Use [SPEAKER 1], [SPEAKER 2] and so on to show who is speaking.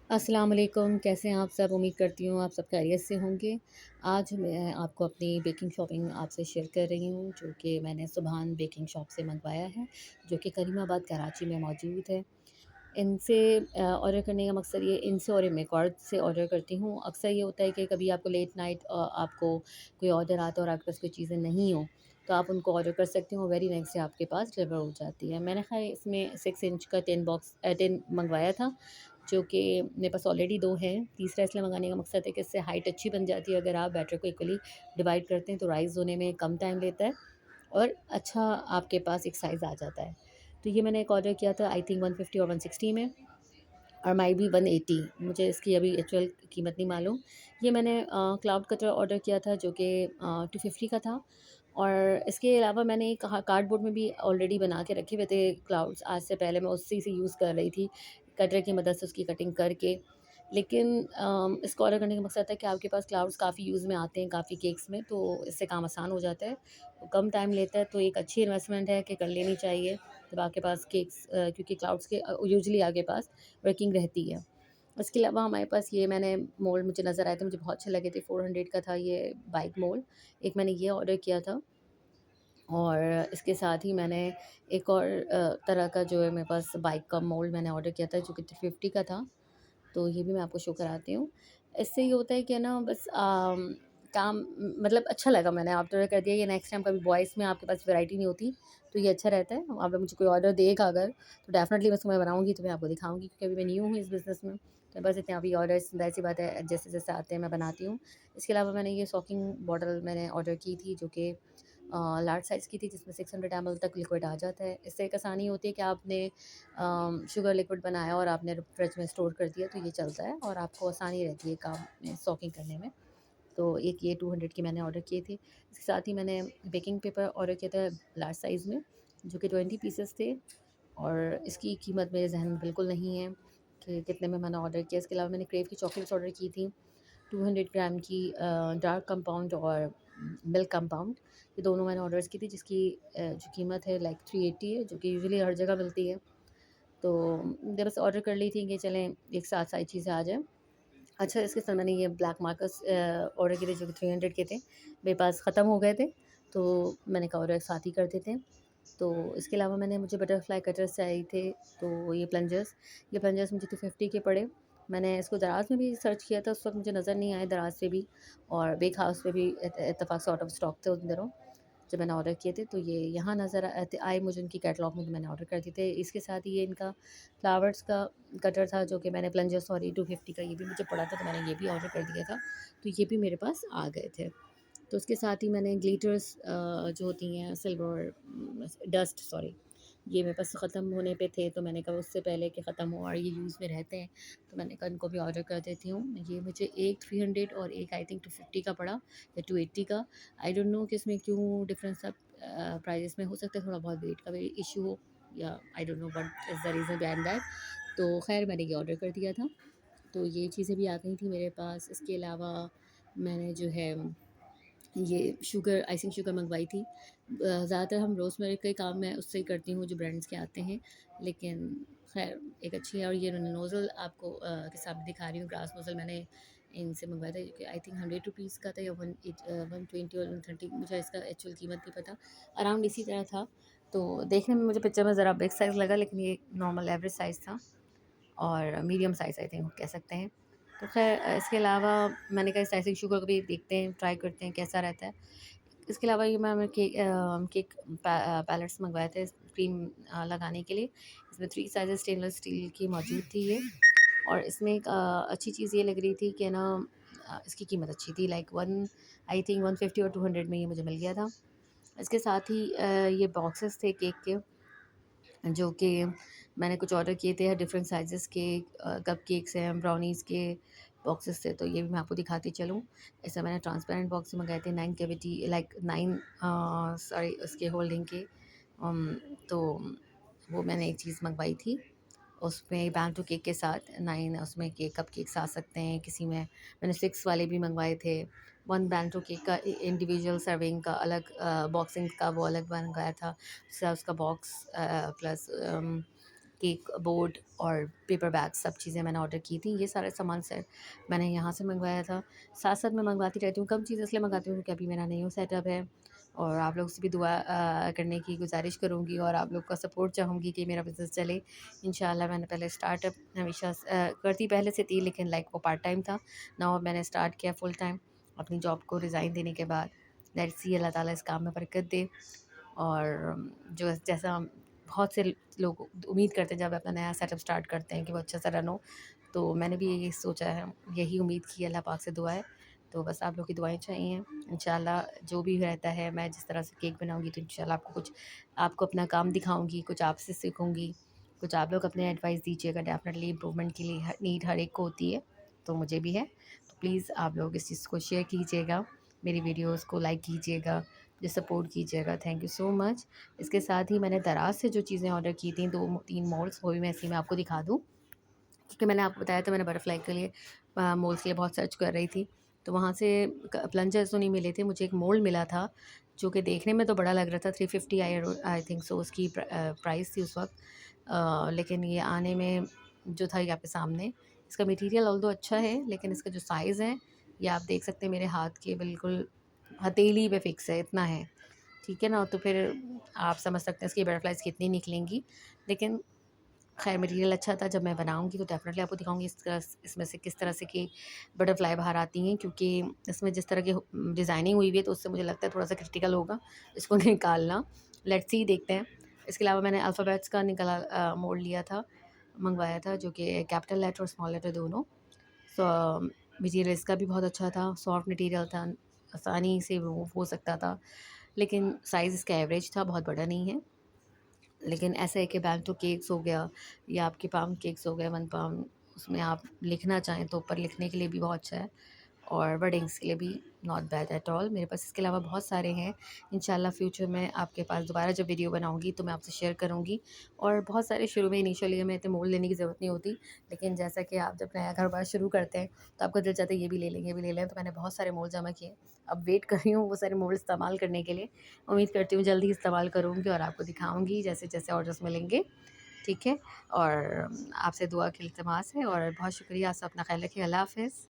[SPEAKER 1] अस्सलाम वालेकुम, कैसे हैं आप सब? उम्मीद करती हूँ आप सब खैरियत से होंगे। आज मैं आपको अपनी बेकिंग शॉपिंग आपसे शेयर कर रही हूँ, जो कि मैंने सुभान बेकिंग शॉप से मँगवाया है, जो कि करीमाबाद कराची में मौजूद है। इनसे ऑर्डर करने का मकसद ये इनसे और मेकॉर्ड से ऑर्डर करती हूँ। अक्सर ये होता है कि कभी आपको लेट नाइट आपको कोई ऑर्डर आता है और आपके पास कोई चीज़ें नहीं हों, तो आप उनको ऑर्डर कर सकते हो, वेरी नेक्स्ट डे आपके पास डिलीवर हो जाती है। मैंने ख़ैर इसमें 6 इंच का 10 मँगवाया था, जो कि मेरे पास ऑलरेडी 2 हैं। तीसरा इसलिए मँगाने का मकसद है कि इससे हाइट अच्छी बन जाती है। अगर आप बैटर को इक्वली डिवाइड करते हैं, तो राइज़ होने में कम टाइम लेता है और अच्छा आपके पास एक साइज़ आ जाता है। तो ये मैंने एक ऑर्डर किया था आई थिंक 150 और 160 में, और माई बी 180, मुझे इसकी अभी एक्चुअल कीमत नहीं मालूम। ये मैंने क्लाउड कटर ऑर्डर किया था, जो कि 250 का था। और इसके अलावा मैंने एक कार्डबोर्ड में भी ऑलरेडी बना के रखे हुए थे क्लाउड्स। आज से पहले मैं उसी से यूज़ कर रही थी, कटर की मदद से उसकी कटिंग करके। लेकिन इसको ऑर्डर करने का मकसद था कि आपके पास क्लाउड्स काफ़ी यूज़ में आते हैं काफ़ी केक्स में, तो इससे काम आसान हो जाता है, तो कम टाइम लेता है, तो एक अच्छी इन्वेस्टमेंट है कि कर लेनी चाहिए जब आपके पास केक्स, क्योंकि क्लाउड्स के यूजुअली आपके पास वर्किंग रहती है। उसके अलावा हमारे पास ये मैंने मोल्ड मुझे नज़र आए थे, मुझे बहुत अच्छे लगे थे, 400 का था ये बाइक मोल्ड। एक मैंने ये ऑर्डर किया था, और इसके साथ ही मैंने एक और तरह का जो है मेरे पास बाइक का मोल्ड मैंने ऑर्डर किया था, जो कि 350 का था। तो ये भी मैं आपको शो कराती हूँ। इससे ये होता है कि ना बस काम मतलब अच्छा लगा, मैंने ऑर्डर कर दिया। ये नेक्स्ट टाइम कभी बॉयज़ में आपके पास वैरायटी नहीं होती, तो ये अच्छा रहता है। अगर मुझे कोई ऑर्डर देगा अगर, तो डेफ़िनेटली मैं उसको मैं बनाऊँगी, तो मैं आपको दिखाऊँगी, क्योंकि अभी मैं न्यू हूँ इस बिज़नेस में। तो बस इतने अभी ऑर्डर्स ज़ाहिर-सी बात है जैसे-जैसे आते हैं मैं बनाती हूँ। इसके अलावा मैंने ये सॉकिंग बॉटल मैंने ऑर्डर की थी, जो कि लार्ज साइज़ की थी, जिसमें 600 ml तक लिक्विड आ जाता है। इससे एक आसानी होती है कि आपने शुगर लिक्विड बनाया और आपने फ्रिज में स्टोर कर दिया, तो ये चलता है और आपको आसानी रहती है काम में सॉकिंग करने में। तो एक ये 200 की मैंने ऑर्डर किए थे। इसके साथ ही मैंने बेकिंग पेपर ऑर्डर किया था लार्ज साइज़ में, जो कि 20 पीसेस थे, और इसकी कीमत मेरे ज़हन में बिल्कुल नहीं है कि कितने में मैंने ऑर्डर किया। इसके अलावा मैंने क्रेव की चॉकलेट्स ऑर्डर की थी, 200 ग्राम की, डार्क कंपाउंड और मिल्क कंपाउंड, ये दोनों मैंने ऑर्डर्स की थी, जिसकी जो कीमत है लाइक 380 है, जो कि यूजुअली हर जगह मिलती है। तो मैंने बस ऑर्डर कर ली थी कि चलें एक साथ सारी चीज़ें आ जाएँ। अच्छा, इसके साथ मैंने ये ब्लैक मार्कर्स ऑर्डर किए थे, जो कि 300 के थे। मेरे पास ख़त्म हो गए थे, तो मैंने कहा ऑर्डर एक साथ ही कर देते हैं। तो इसके अलावा मुझे बटरफ्लाई कटर्स चाहिए थे, तो ये प्लंजर्स मुझे 250 के पड़े। मैंने इसको दराज़ में भी सर्च किया था, उस वक़्त मुझे नज़र नहीं आए दराज़ पे भी, और बेक हाउस पे भी इत्तेफ़ाक से आउट ऑफ स्टॉक थे उन दिनों जब मैंने ऑर्डर किए थे। तो ये यहाँ नज़र आए मुझे उनकी कैटलॉग में, तो मैंने ऑर्डर कर दिए थे। इसके साथ ही ये इनका फ्लावर्स का कटर था, जो कि मैंने प्लंजर सॉरी 250 का ये भी मुझे पड़ा था, तो मैंने ये भी ऑर्डर कर दिया था। तो ये भी मेरे पास आ गए थे। तो उसके साथ ही मैंने ग्लिटर्स जो होती हैं सिल्वर डस्ट सॉरी, ये मेरे पास ख़त्म होने पे थे, तो मैंने कहा उससे पहले कि ख़त्म हो और ये यूज़ में रहते हैं, तो मैंने कहा इनको भी ऑर्डर कर देती हूँ। ये मुझे एक 300 और एक आई थिंक 250 का पड़ा, या 280 का। आई डोंट नो कि इसमें क्यों डिफरेंस था प्राइजेस में। हो सकता है थोड़ा बहुत वेट का भी इशू हो, या I don't know what is the reason behind that. तो खैर मैंने ये ऑर्डर कर दिया था, तो ये चीज़ें भी आ गई थी मेरे पास। इसके अलावा मैंने जो है ये शुगर आइसिंग शुगर मंगवाई थी। ज़्यादातर हम रोज़मर्रा के काम मैं उससे ही करती हूँ जो ब्रांड्स के आते हैं, लेकिन ख़ैर एक अच्छी है। और ये नोज़ल आपको के सामने दिखा रही हूँ, ग्लास नोज़ल मैंने इनसे मंगवाया था, जो कि आई थिंक 100 का था, या 120 और 130, मुझे इसका एक्चुअल कीमत नहीं पता, अराउंड इसी तरह था। तो देखने में मुझे पिक्चर में ज़रा बिग साइज़ लगा, लेकिन ये नॉर्मल एवरेज साइज़ था, और मीडियम साइज़ आई थिंक कह सकते हैं। तो ख़ैर इसके अलावा मैंने कहा इस आइसिंग शुगर को भी देखते हैं, ट्राई करते हैं कैसा रहता है। इसके अलावा ये मैंने केक पैलेट्स मंगवाए थे क्रीम लगाने के लिए। इसमें 3 साइज़ेस स्टेनलेस स्टील की मौजूद थी ये, और इसमें एक अच्छी चीज़ ये लग रही थी कि ना इसकी कीमत अच्छी थी, लाइक 1 आई थिंक 150 और 200 में ये मुझे मिल गया था। इसके साथ ही ये बॉक्सेस थे केक के, जो कि मैंने कुछ ऑर्डर किए थे डिफरेंट साइज़ेस के, कप केक्स हैं, ब्राउनीज़ के बॉक्सेस थे, तो ये भी मैं आपको दिखाती चलूँ। ऐसे मैंने ट्रांसपेरेंट बॉक्स मँगाए थे 9 कैविटी लाइक 9 सॉरी उसके होल्डिंग के। अम, तो वो मैंने एक चीज़ मँगवाई थी। उसमें बैंटो केक के साथ 9 उसमें केक कप केक्स आ सकते हैं, किसी में मैंने 6 वाले भी मँगवाए थे। 1 बैंटो केक का इंडिविजुअल सर्विंग का अलग बॉक्सिंग का वो अलग मंगाया था। उसका उसका बॉक्स प्लस केक बोर्ड और पेपर बैग सब चीज़ें मैंने ऑर्डर की थी। ये सारे सामान सर मैंने यहाँ से मंगवाया था। साथ-साथ मैं मंगवाती रहती हूँ, कम चीज़ इसलिए मंगाती हूँ क्योंकि अभी मेरा न्यू सेटअप है और आप लोग से भी दुआ करने की गुज़ारिश करूँगी और आप लोग का सपोर्ट चाहूँगी कि मेरा बिज़नेस चले। इंशाल्लाह मैंने पहले स्टार्टअप हमेशा करती पहले से थी, लेकिन लाइक वो पार्ट टाइम था। नाउ अब मैंने स्टार्ट किया फुल टाइम अपनी जॉब को रिज़ाइन देने के बाद। लेट्स सी अल्लाह ताला इस काम में बरकत दे। और जो जैसा बहुत से लोग उम्मीद करते हैं जब अपना नया सेटअप स्टार्ट करते हैं कि वो अच्छा सा रन हो, तो मैंने भी यही सोचा है, यही उम्मीद की, अल्लाह पाक से दुआ है। तो बस आप लोग की दुआएं चाहिए। इंशाल्लाह जो भी रहता है, मैं जिस तरह से केक बनाऊंगी तो इंशाल्लाह आपको अपना काम दिखाऊंगी, कुछ आपसे सीखूंगी, कुछ आप लोग अपने एडवाइस दीजिएगा। डेफिनेटली इम्प्रूवमेंट की नीड हर एक को होती है, तो मुझे भी है। तो प्लीज़ आप लोग इस चीज़ को शेयर कीजिएगा, मेरी वीडियोज़ को लाइक कीजिएगा, मुझे सपोर्ट कीजिएगा। Thank you so much. इसके साथ ही मैंने दराज से जो चीज़ें ऑर्डर की थी, 2-3 मॉल्स, वो भी मैं इसी में आपको दिखा दूँ। क्योंकि मैंने आपको बताया था मैंने बटरफ्लाई के लिए मोल्ड्स के लिए बहुत सर्च कर रही थी, तो वहाँ से प्लंजर्स तो नहीं मिले थे, मुझे एक मोल्ड मिला था जो कि देखने में तो बड़ा लग रहा था। 350 आई थिंक सो उसकी प्राइस थी उस वक्त। लेकिन ये आने में जो था ये आपके सामने, इसका मटेरियल ऑल्दो अच्छा है, लेकिन इसका जो साइज़ है ये आप देख सकते हैं मेरे हाथ के बिल्कुल हथेली पे फिक्स है, इतना है। ठीक है ना? तो फिर आप समझ सकते हैं इसकी बटरफ्लाइज़ कितनी निकलेंगी। लेकिन ख़ैर मटीरियल अच्छा था, जब मैं बनाऊँगी तो डेफ़िनेटली आपको दिखाऊँगी इसमें से किस तरह से कि बटरफ्लाई बाहर आती हैं, क्योंकि इसमें जिस तरह की डिज़ाइनिंग हुई हुई है तो उससे मुझे लगता है थोड़ा-सा क्रिटिकल होगा इसको निकालना। लेट्स सी, देखते हैं। इसके अलावा मैंने अल्फ़ाबेट्स का मोड़ लिया था, मँगवाया था, जो कि कैपिटल लेटर और स्मॉल लेटर दोनों। सो मटीरियल इसका भी बहुत अच्छा था, सॉफ्ट मटीरियल था, आसानी से रिमूव हो सकता था, लेकिन साइज़ इसका एवरेज था, बहुत बड़ा नहीं है। लेकिन ऐसा है कि बैंतो केक्स हो गया या आपके पाम केक्स हो गए 1 पाम, उसमें आप लिखना चाहें तो ऊपर लिखने के लिए भी बहुत अच्छा है और वेडिंग्स के लिए भी नॉट बैड एट ऑल। मेरे पास इसके अलावा बहुत सारे हैं। इंशाल्लाह फ्यूचर में आपके पास दोबारा जब वीडियो बनाऊंगी तो मैं आपसे शेयर करूंगी। और बहुत सारे शुरू में इनिशियली हमें इतने मोल लेने की ज़रूरत नहीं होती, लेकिन जैसा कि आप जब नया कारोबार शुरू करते हैं तो आपका दिल चाहता है ये भी ले लें, ये भी ले लें। तो मैंने बहुत सारे मोल जमा किए, अब वेट कर रही हूँ वो सारे मोल इस्तेमाल करने के लिए। उम्मीद करती हूँ जल्दी इस्तेमाल करूँगी और आपको दिखाऊँगी जैसे-जैसे ऑर्डर्स मिलेंगे, ठीक है? और आपसे दुआ की इल्तिमास है और बहुत शुक्रिया। आप अपना ख़्याल रखिए। अल्लाह हाफ़िज़।